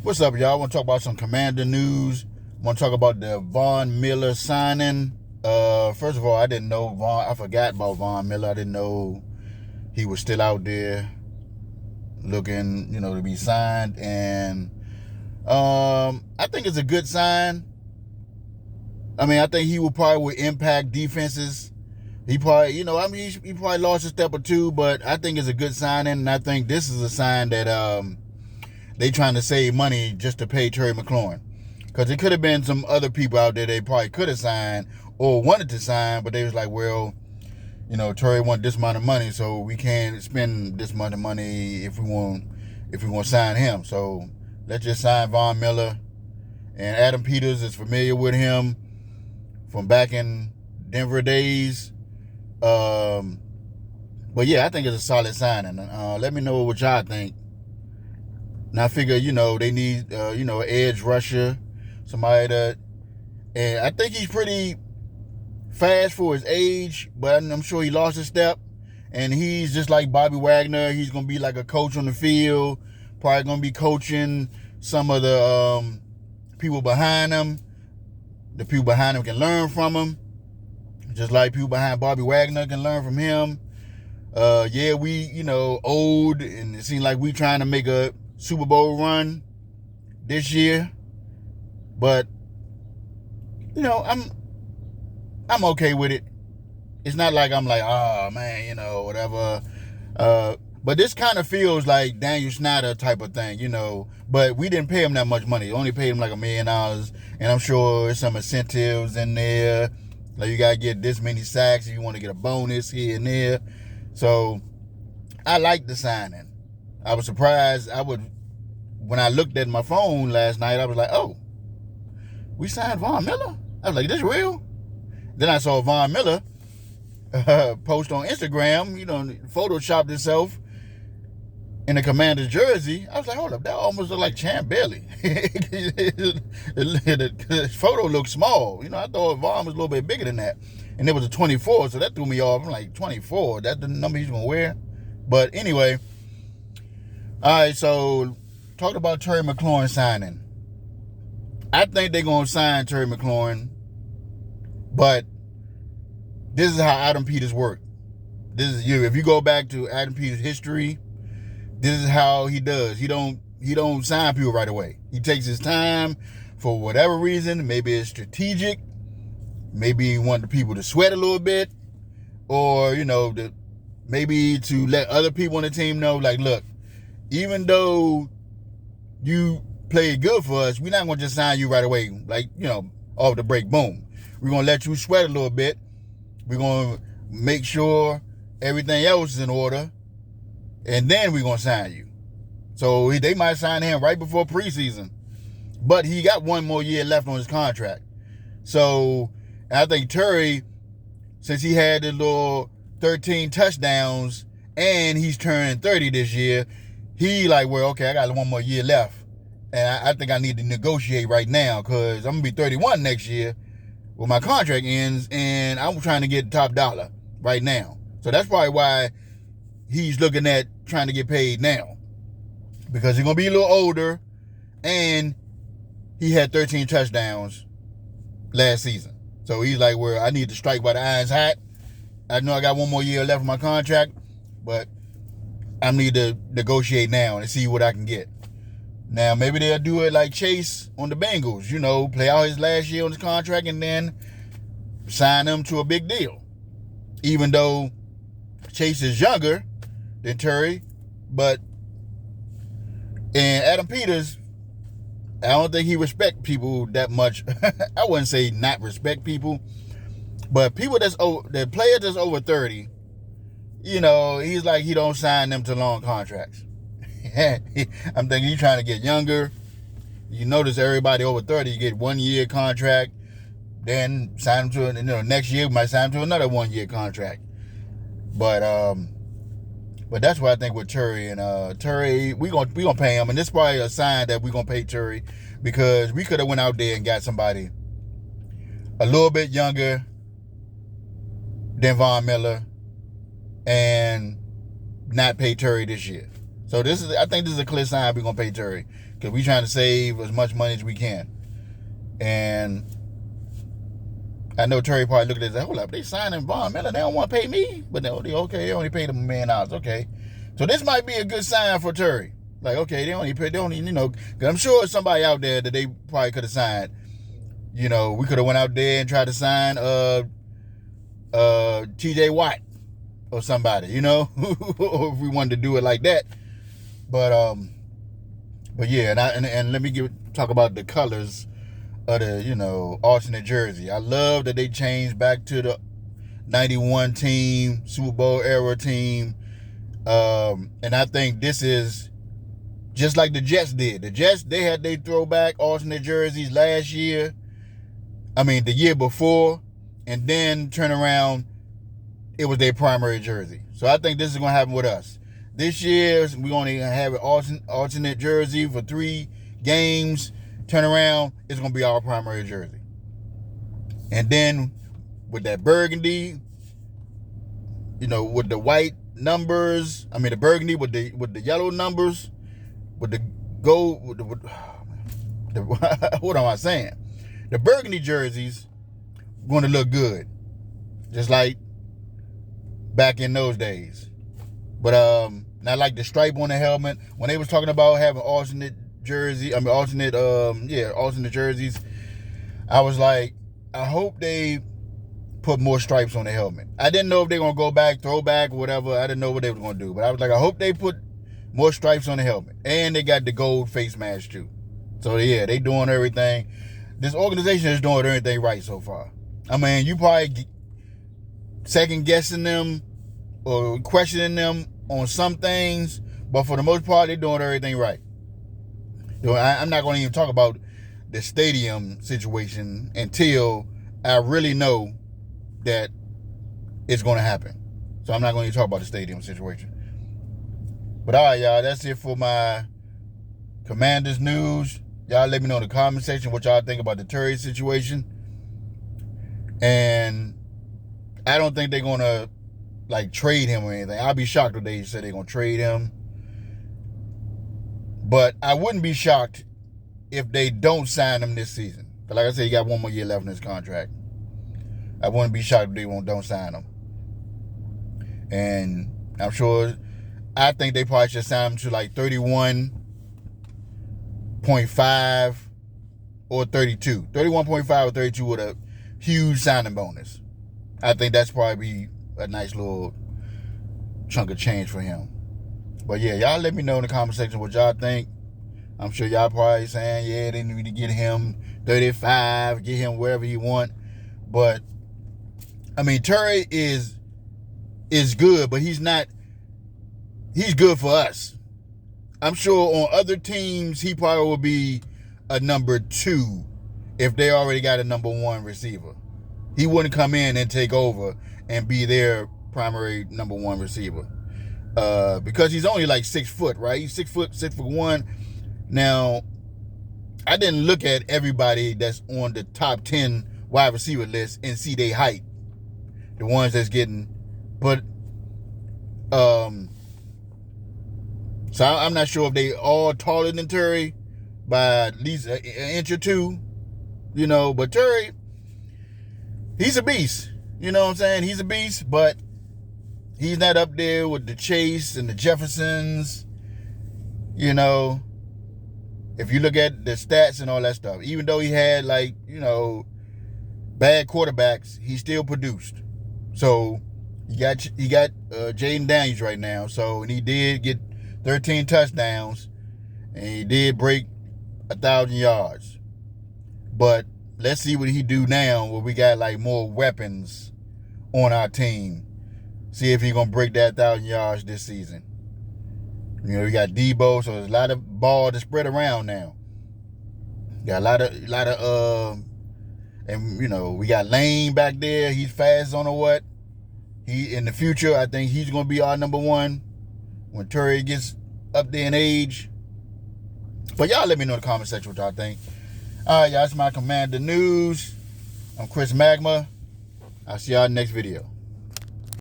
What's up, y'all? I want to talk about some Commander news. I want to talk about the Von Miller signing. First of all, I didn't know I forgot about Von Miller. I didn't know he was still out there looking, to be signed. And I think it's a good sign. I mean, I think he would impact defenses. He probably, he probably lost a step or two, but I think it's a good signing. And I think this is a sign that they trying to save money just to pay Terry Mclaurin. Because there could have been some other people out there they probably could have signed or wanted to sign, but they was like, well, Terry want this amount of money, so we can't spend this amount of money if we want to sign him. So let's just sign Von Miller. And Adam Peters is familiar with him from back in Denver days. But yeah, I think it's a solid signing. Let me know what y'all think. And I figure, they need, an edge rusher, somebody that, and I think he's pretty fast for his age, but I'm sure he lost a step. And he's just like Bobby Wagner. He's going to be like a coach on the field, probably going to be coaching some of the people behind him. The people behind him can learn from him, just like people behind Bobby Wagner can learn from him. Yeah, we, old, and it seems like we trying to make a Super Bowl run this year, but I'm okay with it. It's not like I'm like, oh man, whatever. But this kind of feels like Daniel Snyder type of thing, But we didn't pay him that much money. Only paid him like $1 million, and I'm sure there's some incentives in there. Like you gotta get this many sacks if you want to get a bonus here and there. So I like the signing. I was surprised. When I looked at my phone last night, I was like, oh, we signed Von Miller? I was like, this real? Then I saw Von Miller post on Instagram, photoshopped himself in a Commander jersey. I was like, hold up, that almost looked like Champ Bailey. The photo looked small. I thought Von was a little bit bigger than that. And it was a 24, so that threw me off. I'm like, 24, that's the number he's going to wear? But anyway, all right, so talk about Terry McLaurin signing. I think they're going to sign Terry McLaurin, but this is how Adam Peters worked. This is you. If you go back to Adam Peters' history, this is how he does. He don't sign people right away. He takes his time for whatever reason. Maybe it's strategic. Maybe he wanted the people to sweat a little bit, or maybe to let other people on the team know, like, look, even though you played good for us, we're not going to just sign you right away, like, off the break, boom. We're going to let you sweat a little bit. We're going to make sure everything else is in order, and then we're going to sign you. So they might sign him right before preseason, but he got one more year left on his contract. So I think Terry, since he had the little 13 touchdowns and he's turning 30 this year, he like, well, okay, I got one more year left. And I think I need to negotiate right now because I'm going to be 31 next year when my contract ends, and I'm trying to get top dollar right now. So that's probably why he's looking at trying to get paid now, because he's going to be a little older, and he had 13 touchdowns last season. So he's like, well, I need to strike while the iron's hot. I know I got one more year left on my contract, but I need to negotiate now and see what I can get. Now, maybe they'll do it like Chase on the Bengals, play out his last year on his contract and then sign him to a big deal. Even though Chase is younger than Terry, and Adam Peters, I don't think he respect people that much. I wouldn't say not respect people, but people the player that's over 30, he's like, he don't sign them to long contracts. I'm thinking he's trying to get younger. You notice everybody over 30, you get 1 year contract, then sign them to, next year we might sign them to another 1 year contract. But that's what I think with Terry. And Terry, we gonna pay him, and this is probably a sign that we gonna pay Terry, because we could have went out there and got somebody a little bit younger than Von Miller and not pay Terry this year. So I think this is a clear sign we're gonna pay Terry, because we trying to save as much money as we can. And I know Terry probably looked at this, hold up, they signing Von Miller, they don't want to pay me, but they only paid him $1 million. Okay, so this might be a good sign for Terry. Like, okay, they only, because I'm sure somebody out there that they probably could have signed. We could have went out there and tried to sign T.J. Watt or somebody, or if we wanted to do it like that. But yeah, and let me talk about the colors of the alternate jersey. I love that they changed back to the 91 team, Super Bowl era team, and I think this is just like the Jets did. The Jets, they had their throwback alternate jerseys last year. The year before, and then turn around, it was their primary jersey. So I think this is going to happen with us. This year, we're going to have an alternate jersey for 3 games. Turn around, it's going to be our primary jersey. And then with that burgundy, with the white numbers, the burgundy with the yellow numbers, with the gold, what am I saying? The burgundy jerseys going to look good, just like back in those days. But not like the stripe on the helmet. When they was talking about having alternate jerseys, I was like, I hope they put more stripes on the helmet. I didn't know if they were going to go back, throw back, or whatever. I didn't know what they were going to do. But I was like, I hope they put more stripes on the helmet. And they got the gold face mask too. So yeah, they doing everything. This organization is doing everything right so far. You probably second guessing them or questioning them on some things, but for the most part, they're doing everything right. I'm not going to even talk about the stadium situation until I really know that it's going to happen. So I'm not going to talk about the stadium situation. But all right, y'all, that's it for my Commanders news. Y'all let me know in the comment section what y'all think about the Terry situation. And I don't think they're going to trade him or anything. I'll be shocked if they say they're going to trade him. But I wouldn't be shocked if they don't sign him this season. But like I said, he got 1 more year left in his contract. I wouldn't be shocked if they don't sign him. And I think they probably should sign him to 31.5 or 32. 31.5 or 32 with a huge signing bonus. I think that's probably a nice little chunk of change for him. But yeah, y'all let me know in the comment section what y'all think. I'm sure y'all probably saying, yeah, they need to get him 35, get him wherever he want. But Terry is good, but he's good for us. I'm sure on other teams, he probably will be a number 2 if they already got a number 1 receiver. He wouldn't come in and take over and be their primary number 1 receiver. Because he's only 6 foot, right? He's 6 foot, 6'1". Now, I didn't look at everybody that's on the top 10 wide receiver list and see their height. The ones that's getting, but so I'm not sure if they all taller than Terry by at least an inch or 2, but Terry, he's a beast. You know what I'm saying? He's a beast, but he's not up there with the Chase and the Jeffersons. If you look at the stats and all that stuff, even though he had bad quarterbacks, he still produced. So he got Jaden Daniels right now. So, and he did get 13 touchdowns, and he did break 1,000 yards. But let's see what he do now, where we got more weapons on our team. See if he's gonna break that 1,000 yards this season. We got Debo, so there's a lot of ball to spread around now. Got a lot of and we got Lane back there. He's fast on the what. He in the future, I think he's gonna be our number 1 when Terry gets up there in age. But y'all let me know in the comment section what y'all think. All right, y'all, that's my Commander News. I'm Chris Magma. I'll see y'all in the next video.